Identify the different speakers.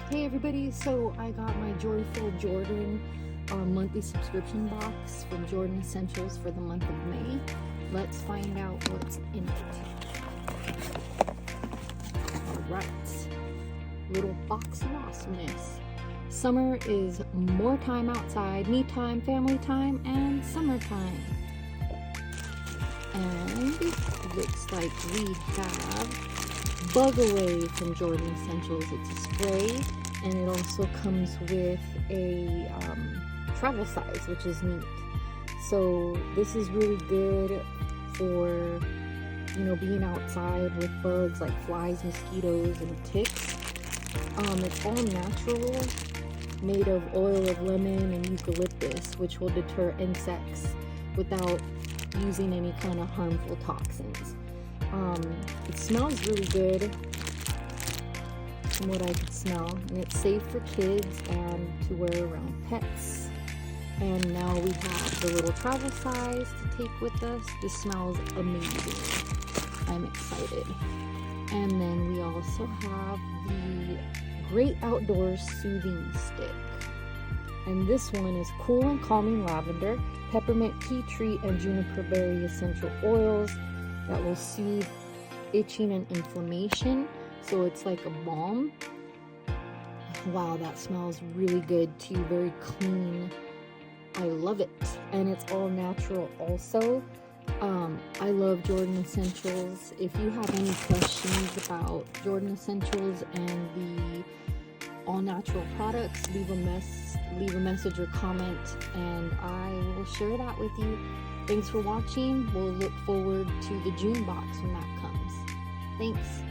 Speaker 1: Hey everybody, so I got my Joyful Jordan monthly subscription box from Jordan Essentials for the month of May. Let's find out what's in it. Alright, little box of awesomeness. Summer is more time outside, me time, family time, and summertime. And looks like we have Bug Away from Jordan Essentials. It's a spray, and it also comes with a travel size, which is neat. So this is really good for, being outside with bugs like flies, mosquitoes, and ticks. It's all natural, made of oil of lemon and eucalyptus, which will deter insects without using any kind of harmful toxins. It smells really good from what I could smell, and it's safe for kids and to wear around pets. And now we have the little travel size to take with us. This smells amazing. I'm excited. And then we also have the Great Outdoors Soothing Stick. And this one is cool and calming lavender, peppermint, tea tree, and juniper berry essential oils that will soothe itching and inflammation. So it's like a balm. Wow, that smells really good too. Very clean. I love it. And it's all natural also. I love Jordan Essentials. If you have any questions about Jordan Essentials and the all natural products, leave a message or comment, and I will share that with you. Thanks for watching. We'll look forward to the June box when that comes. Thanks.